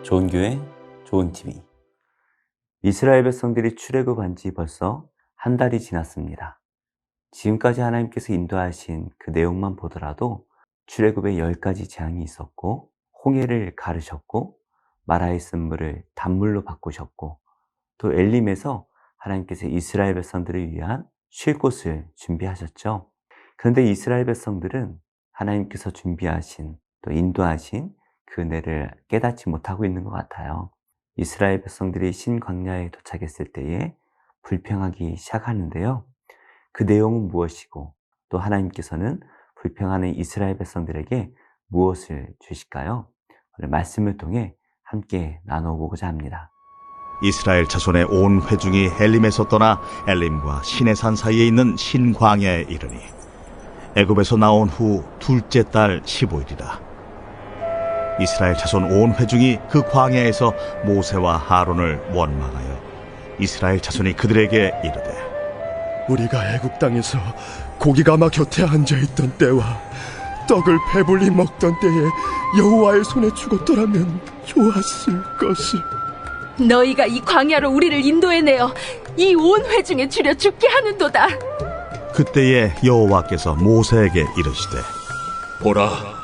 좋은 교회, 좋은 TV. 이스라엘 백성들이 출애굽한 지 벌써 한 달이 지났습니다. 지금까지 하나님께서 인도하신 그 내용만 보더라도 출애굽에 10가지 재앙이 있었고, 홍해를 가르셨고, 마라의 쓴물을 단물로 바꾸셨고, 또 엘림에서 하나님께서 이스라엘 백성들을 위한 쉴 곳을 준비하셨죠. 그런데 이스라엘 백성들은 하나님께서 준비하신, 또 인도하신 그 은혜를 깨닫지 못하고 있는 것 같아요. 이스라엘 백성들이 신광야에 도착했을 때에 불평하기 시작하는데요. 그 내용은 무엇이고, 또 하나님께서는 불평하는 이스라엘 백성들에게 무엇을 주실까요? 오늘 말씀을 통해 함께 나눠보고자 합니다. 이스라엘 자손의 온 회중이 엘림에서 떠나 엘림과 시내산 사이에 있는 신광야에 이르니 애굽에서 나온 후 둘째 달 15일이라. 이스라엘 자손 온 회중이 그 광야에서 모세와 아론을 원망하여 이스라엘 자손이 그들에게 이르되, 우리가 애굽 땅에서 고기가마 곁에 앉아있던 때와 떡을 배불리 먹던 때에 여호와의 손에 죽었더라면 좋았을 것을. 너희가 이 광야로 우리를 인도해내어 이 온 회중에 줄여 죽게 하는도다. 그때에 여호와께서 모세에게 이르시되, 보라,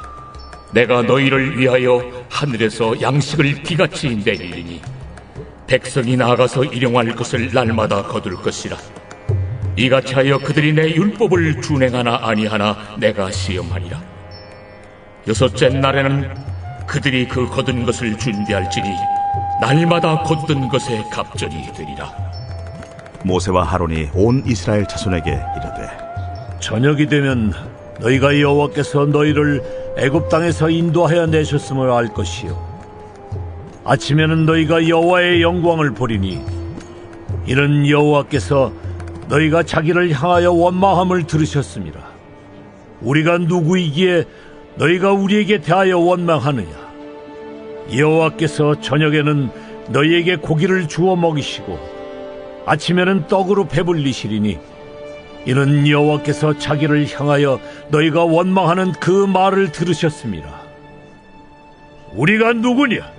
내가 너희를 위하여 하늘에서 양식을 비같이 내리리니 백성이 나아가서 일용할 것을 날마다 거둘 것이라. 이같이 하여 그들이 내 율법을 준행하나 아니하나 내가 시험하리라. 여섯째 날에는 그들이 그 거둔 것을 준비할지니 날마다 거둔 것에 갑절이 되리라. 모세와 아론이 온 이스라엘 자손에게 이르되, 저녁이 되면 너희가 여호와께서 너희를 애굽 땅에서 인도하여 내셨음을 알 것이요, 아침에는 너희가 여호와의 영광을 보리니 이는 여호와께서 너희가 자기를 향하여 원망함을 들으셨습니다. 우리가 누구이기에 너희가 우리에게 대하여 원망하느냐? 여호와께서 저녁에는 너희에게 고기를 주어 먹이시고 아침에는 떡으로 배불리시리니 이는 여호와께서 자기를 향하여 너희가 원망하는 그 말을 들으셨습니다. 우리가 누구냐?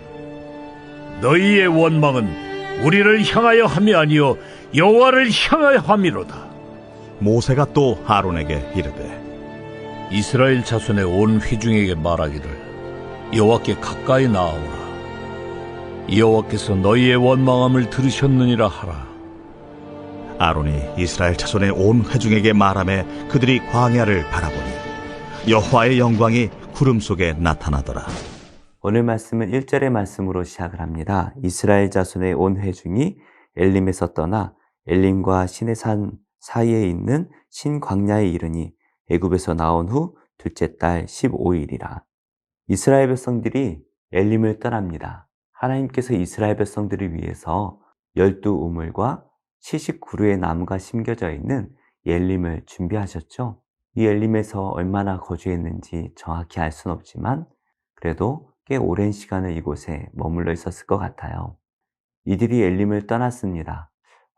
너희의 원망은 우리를 향하여 함이 아니요 여호와를 향하여 함이로다. 모세가 또 아론에게 이르되, 이스라엘 자손의 온 회중에게 말하기를 여호와께 가까이 나아오라. 여호와께서 너희의 원망함을 들으셨느니라 하라. 아론이 이스라엘 자손의 온 회중에게 말하매 그들이 광야를 바라보니 여호와의 영광이 구름 속에 나타나더라. 오늘 말씀은 1절의 말씀으로 시작을 합니다. 이스라엘 자손의 온 회중이 엘림에서 떠나 엘림과 시내산 사이에 있는 신광야에 이르니 애굽에서 나온 후 둘째 달 15일이라. 이스라엘 백성들이 엘림을 떠납니다. 하나님께서 이스라엘 백성들을 위해서 12우물과 70그루의 나무가 심겨져 있는 엘림을 준비하셨죠. 이 엘림에서 얼마나 거주했는지 정확히 알 수는 없지만 그래도 꽤 오랜 시간을 이곳에 머물러 있었을 것 같아요. 이들이 엘림을 떠났습니다.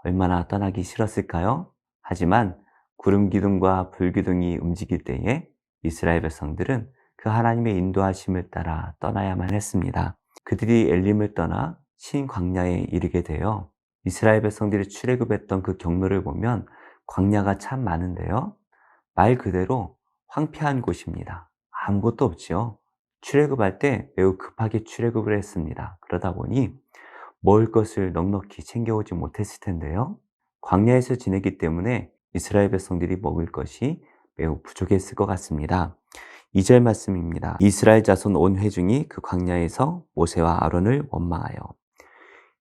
얼마나 떠나기 싫었을까요? 하지만 구름 기둥과 불 기둥이 움직일 때에 이스라엘 백성들은 그 하나님의 인도하심을 따라 떠나야만 했습니다. 그들이 엘림을 떠나 신광야에 이르게 되어 이스라엘 백성들이 출애굽했던 그 경로를 보면 광야가 참 많은데요. 말 그대로 황폐한 곳입니다. 아무것도 없지요. 출애굽할 때 매우 급하게 출애굽을 했습니다. 그러다 보니 먹을 것을 넉넉히 챙겨오지 못했을 텐데요. 광야에서 지내기 때문에 이스라엘 백성들이 먹을 것이 매우 부족했을 것 같습니다. 2절 말씀입니다. 이스라엘 자손 온 회중이 그 광야에서 모세와 아론을 원망하여.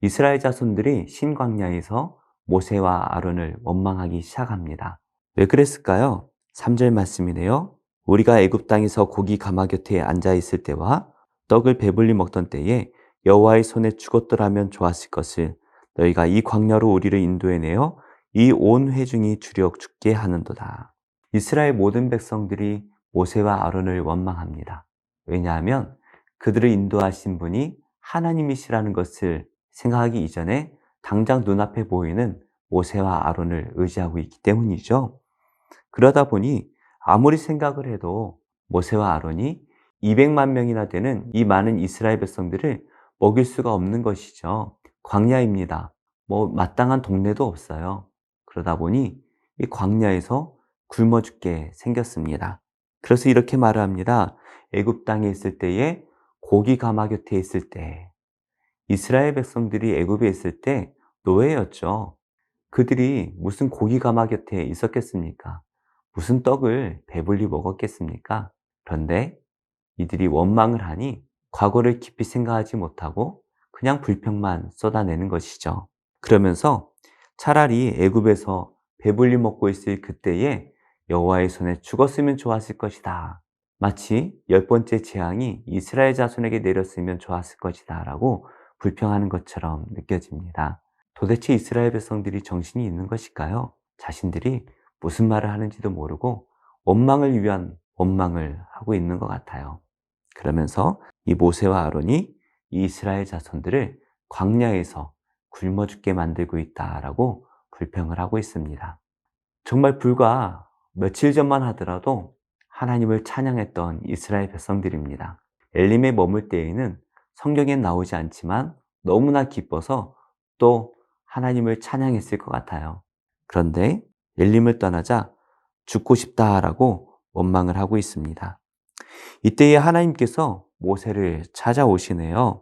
이스라엘 자손들이 신광야에서 모세와 아론을 원망하기 시작합니다. 왜 그랬을까요? 3절 말씀이네요. 우리가 애굽 땅에서 고기 가마 곁에 앉아 있을 때와 떡을 배불리 먹던 때에 여호와의 손에 죽었더라면 좋았을 것을 너희가 이 광야로 우리를 인도해내어 이 온 회중이 주려 죽게 하는도다. 이스라엘 모든 백성들이 모세와 아론을 원망합니다. 왜냐하면 그들을 인도하신 분이 하나님이시라는 것을 생각하기 이전에 당장 눈앞에 보이는 모세와 아론을 의지하고 있기 때문이죠. 그러다 보니 아무리 생각을 해도 모세와 아론이 200만 명이나 되는 이 많은 이스라엘 백성들을 먹일 수가 없는 것이죠. 광야입니다. 마땅한 동네도 없어요. 그러다 보니 이 광야에서 굶어 죽게 생겼습니다. 그래서 이렇게 말을 합니다. 애굽 땅에 있을 때에 고기 가마 곁에 있을 때, 이스라엘 백성들이 애굽에 있을 때 노예였죠. 그들이 무슨 고기 가마 곁에 있었겠습니까? 무슨 떡을 배불리 먹었겠습니까? 그런데 이들이 원망을 하니 과거를 깊이 생각하지 못하고 그냥 불평만 쏟아내는 것이죠. 그러면서 차라리 애굽에서 배불리 먹고 있을 그때에 여호와의 손에 죽었으면 좋았을 것이다. 마치 10번째 재앙이 이스라엘 자손에게 내렸으면 좋았을 것이다 라고 불평하는 것처럼 느껴집니다. 도대체 이스라엘 백성들이 정신이 있는 것일까요? 자신들이 무슨 말을 하는지도 모르고 원망을 위한 원망을 하고 있는 것 같아요. 그러면서 이 모세와 아론이 이 이스라엘 자손들을 광야에서 굶어 죽게 만들고 있다라고 불평을 하고 있습니다. 정말 불과 며칠 전만 하더라도 하나님을 찬양했던 이스라엘 백성들입니다. 엘림에 머물 때에는 성경엔 나오지 않지만 너무나 기뻐서 또 하나님을 찬양했을 것 같아요. 그런데 엘림을 떠나자 죽고 싶다라고 원망을 하고 있습니다. 이때에 하나님께서 모세를 찾아오시네요.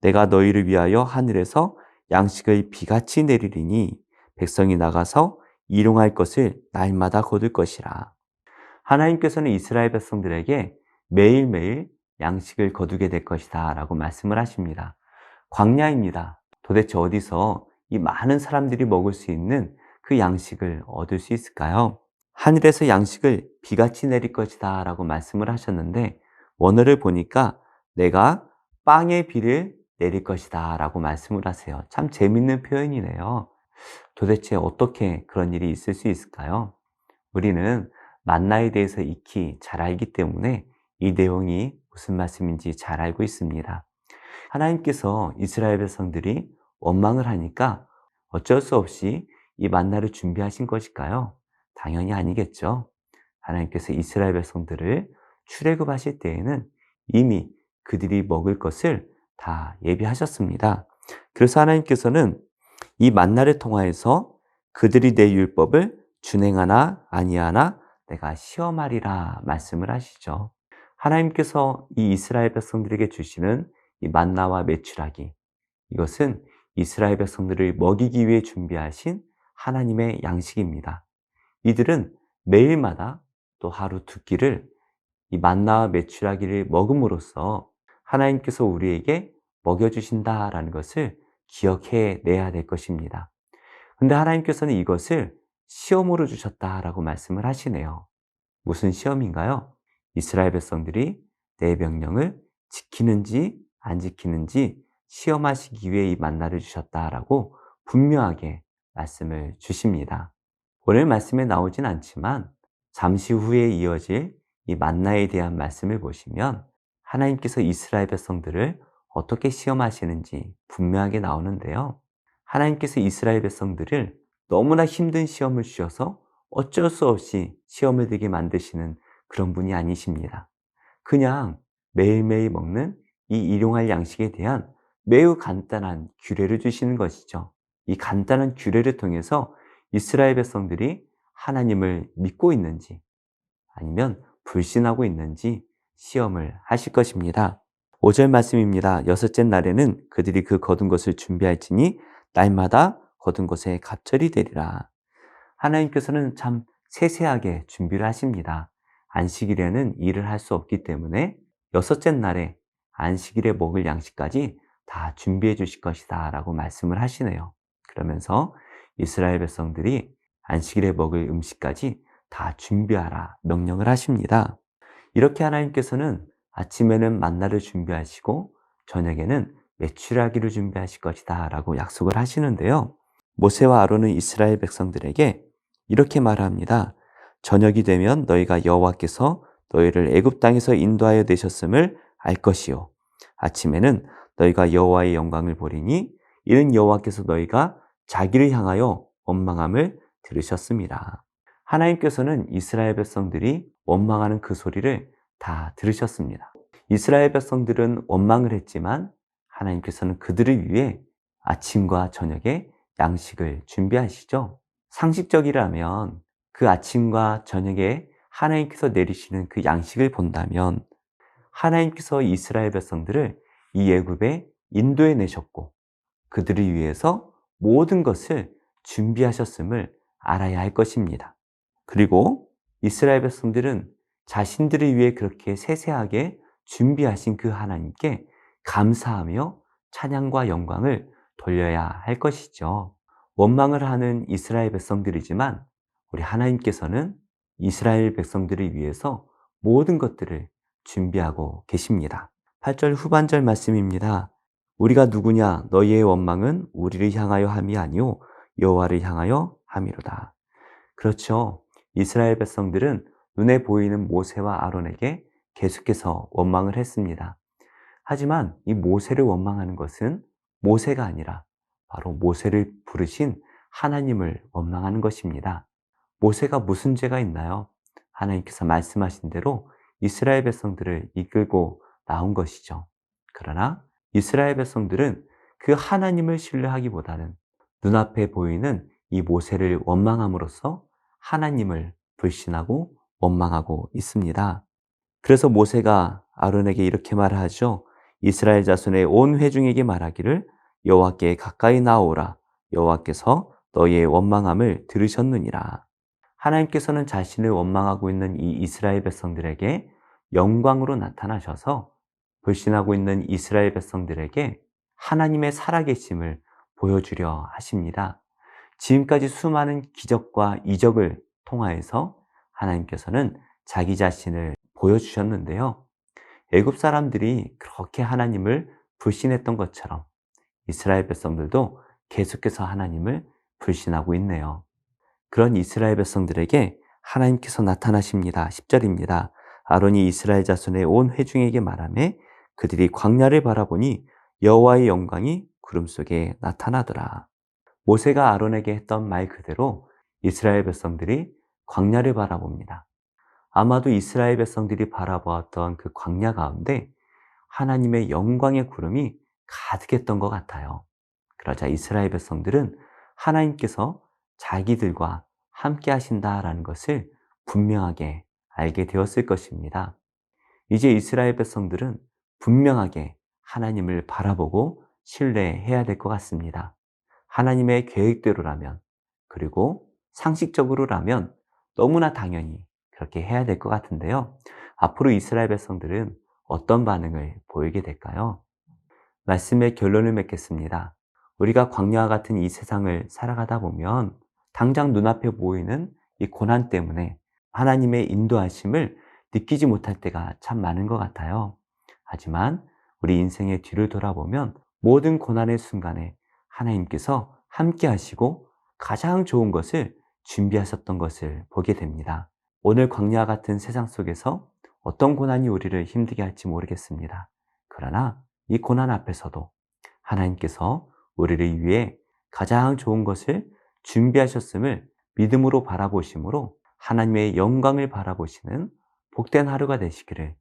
내가 너희를 위하여 하늘에서 양식을 비같이 내리리니 백성이 나가서 일용할 것을 날마다 거둘 것이라. 하나님께서는 이스라엘 백성들에게 매일매일 양식을 거두게 될 것이다 라고 말씀을 하십니다. 광야입니다. 도대체 어디서 이 많은 사람들이 먹을 수 있는 그 양식을 얻을 수 있을까요? 하늘에서 양식을 비같이 내릴 것이다 라고 말씀을 하셨는데 원어를 보니까 내가 빵의 비를 내릴 것이다 라고 말씀을 하세요. 참 재밌는 표현이네요. 도대체 어떻게 그런 일이 있을 수 있을까요? 우리는 만나에 대해서 익히 잘 알기 때문에 이 내용이 무슨 말씀인지 잘 알고 있습니다. 하나님께서 이스라엘 백성들이 원망을 하니까 어쩔 수 없이 이 만나를 준비하신 것일까요? 당연히 아니겠죠. 하나님께서 이스라엘 백성들을 출애굽하실 때에는 이미 그들이 먹을 것을 다 예비하셨습니다. 그래서 하나님께서는 이 만나를 통하여서 그들이 내 율법을 준행하나 아니하나 내가 시험하리라 말씀을 하시죠. 하나님께서 이 이스라엘 백성들에게 주시는 이 만나와 메추라기, 이것은 이스라엘 백성들을 먹이기 위해 준비하신 하나님의 양식입니다. 이들은 매일마다 또 하루 두 끼를 이 만나와 메추라기를 먹음으로써 하나님께서 우리에게 먹여주신다라는 것을 기억해 내야 될 것입니다. 근데 하나님께서는 이것을 시험으로 주셨다라고 말씀을 하시네요. 무슨 시험인가요? 이스라엘 백성들이 내 명령을 지키는지 안 지키는지 시험하시기 위해 이 만나를 주셨다라고 분명하게 말씀을 주십니다. 오늘 말씀에 나오진 않지만 잠시 후에 이어질 이 만나에 대한 말씀을 보시면 하나님께서 이스라엘 백성들을 어떻게 시험하시는지 분명하게 나오는데요. 하나님께서 이스라엘 백성들을 너무나 힘든 시험을 주셔서 어쩔 수 없이 시험을 들게 만드시는 그런 분이 아니십니다. 그냥 매일매일 먹는 이 일용할 양식에 대한 매우 간단한 규례를 주시는 것이죠. 이 간단한 규례를 통해서 이스라엘 백성들이 하나님을 믿고 있는지 아니면 불신하고 있는지 시험을 하실 것입니다. 5절 말씀입니다. 여섯째 날에는 그들이 그 거둔 것을 준비할지니 날마다 거둔 것에 갑절이 되리라. 하나님께서는 참 세세하게 준비를 하십니다. 안식일에는 일을 할 수 없기 때문에 여섯째 날에 안식일에 먹을 양식까지 다 준비해 주실 것이다 라고 말씀을 하시네요. 그러면서 이스라엘 백성들이 안식일에 먹을 음식까지 다 준비하라 명령을 하십니다. 이렇게 하나님께서는 아침에는 만나를 준비하시고 저녁에는 메추라기를 준비하실 것이다 라고 약속을 하시는데요. 모세와 아론은 이스라엘 백성들에게 이렇게 말합니다. 저녁이 되면 너희가 여호와께서 너희를 애굽 땅에서 인도하여 내셨음을 알 것이요. 아침에는 너희가 여호와의 영광을 보리니 이는 여호와께서 너희가 자기를 향하여 원망함을 들으셨습니다. 하나님께서는 이스라엘 백성들이 원망하는 그 소리를 다 들으셨습니다. 이스라엘 백성들은 원망을 했지만 하나님께서는 그들을 위해 아침과 저녁에 양식을 준비하시죠. 상식적이라면 그 아침과 저녁에 하나님께서 내리시는 그 양식을 본다면 하나님께서 이스라엘 백성들을 이 애굽에 인도해 내셨고 그들을 위해서 모든 것을 준비하셨음을 알아야 할 것입니다. 그리고 이스라엘 백성들은 자신들을 위해 그렇게 세세하게 준비하신 그 하나님께 감사하며 찬양과 영광을 돌려야 할 것이죠. 원망을 하는 이스라엘 백성들이지만 우리 하나님께서는 이스라엘 백성들을 위해서 모든 것들을 준비하고 계십니다. 8절 후반절 말씀입니다. 우리가 누구냐? 너희의 원망은 우리를 향하여 함이 아니요 여호와를 향하여 함이로다. 그렇죠. 이스라엘 백성들은 눈에 보이는 모세와 아론에게 계속해서 원망을 했습니다. 하지만 이 모세를 원망하는 것은 모세가 아니라 바로 모세를 부르신 하나님을 원망하는 것입니다. 모세가 무슨 죄가 있나요? 하나님께서 말씀하신 대로 이스라엘 백성들을 이끌고 나온 것이죠. 그러나 이스라엘 백성들은 그 하나님을 신뢰하기보다는 눈앞에 보이는 이 모세를 원망함으로써 하나님을 불신하고 원망하고 있습니다. 그래서 모세가 아론에게 이렇게 말하죠. 이스라엘 자손의 온 회중에게 말하기를 여호와께 가까이 나오라. 여호와께서 너희의 원망함을 들으셨느니라. 하나님께서는 자신을 원망하고 있는 이 이스라엘 백성들에게 영광으로 나타나셔서 불신하고 있는 이스라엘 백성들에게 하나님의 살아계심을 보여주려 하십니다. 지금까지 수많은 기적과 이적을 통하여서 하나님께서는 자기 자신을 보여주셨는데요. 애굽 사람들이 그렇게 하나님을 불신했던 것처럼 이스라엘 백성들도 계속해서 하나님을 불신하고 있네요. 그런 이스라엘 백성들에게 하나님께서 나타나십니다. 10절입니다. 아론이 이스라엘 자손의 온 회중에게 말하매 그들이 광야를 바라보니 여호와의 영광이 구름 속에 나타나더라. 모세가 아론에게 했던 말 그대로 이스라엘 백성들이 광야를 바라봅니다. 아마도 이스라엘 백성들이 바라보았던 그 광야 가운데 하나님의 영광의 구름이 가득했던 것 같아요. 그러자 이스라엘 백성들은 하나님께서 자기들과 함께 하신다라는 것을 분명하게 알게 되었을 것입니다. 이제 이스라엘 백성들은 분명하게 하나님을 바라보고 신뢰해야 될 것 같습니다. 하나님의 계획대로라면, 그리고 상식적으로라면 너무나 당연히 그렇게 해야 될 것 같은데요. 앞으로 이스라엘 백성들은 어떤 반응을 보이게 될까요? 말씀의 결론을 맺겠습니다. 우리가 광야와 같은 이 세상을 살아가다 보면 당장 눈앞에 보이는 이 고난 때문에 하나님의 인도하심을 느끼지 못할 때가 참 많은 것 같아요. 하지만 우리 인생의 뒤를 돌아보면 모든 고난의 순간에 하나님께서 함께 하시고 가장 좋은 것을 준비하셨던 것을 보게 됩니다. 오늘 광야와 같은 세상 속에서 어떤 고난이 우리를 힘들게 할지 모르겠습니다. 그러나 이 고난 앞에서도 하나님께서 우리를 위해 가장 좋은 것을 준비하셨음을 믿음으로 바라보심으로 하나님의 영광을 바라보시는 복된 하루가 되시기를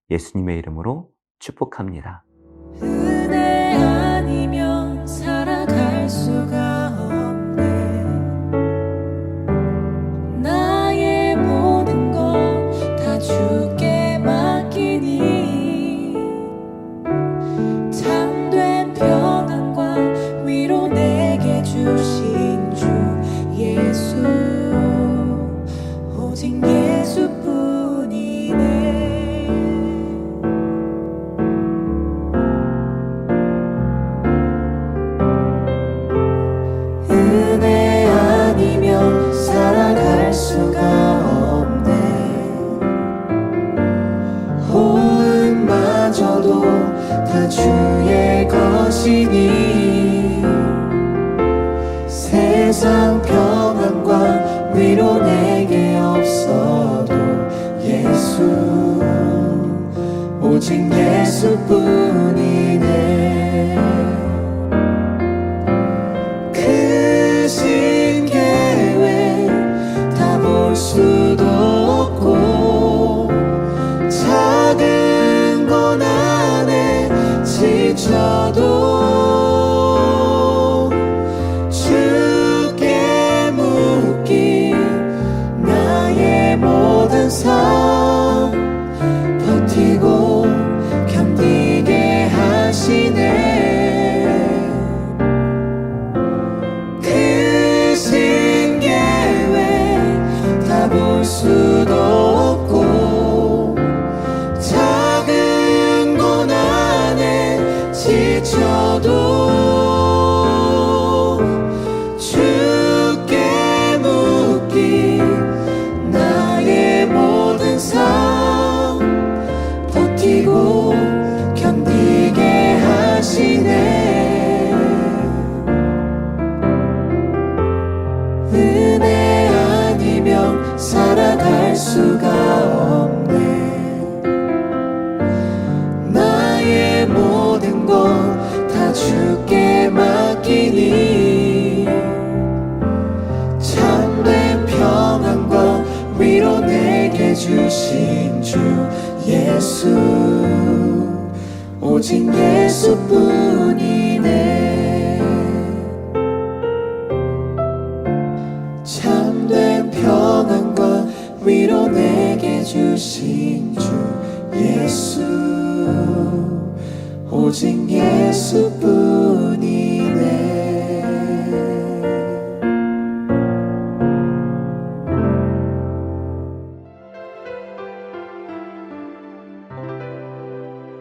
예수님의 이름으로 축복합니다. 은혜 아니면 살아갈 수가 없네. 나의 모든 것 다 주께 맡기니 참된 평안과 위로 내게 주신 주 예수, 오직 예수뿐이네. 은혜 아니면 살아갈 수가 없네. 호흡마저도 다 주의 것이니 세상 평안과 위로 내게 없어도 예수, 오직 예수뿐이네. 크신 계획 다 볼 수도 없고 작은 고난에 지쳐도 주께 묻기 나의 모든 삶 버티고 견디게 하시네. 크신 계획 다 볼 수도 없고 작은 고난에 지쳐도 주께 묻기 나의 모든 삶 버티고 견디게 하시네. 은혜 아니면 살아갈 수가 없네. 나의 모든 것 다 주께 맡기니 참된 평안과 위로 내게 주신 주 예수 오직 예수뿐이네. 참된 평안과 위로 내게 주신 주 예수 오직 예수뿐이네.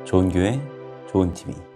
좋은 교회, 좋은 TV.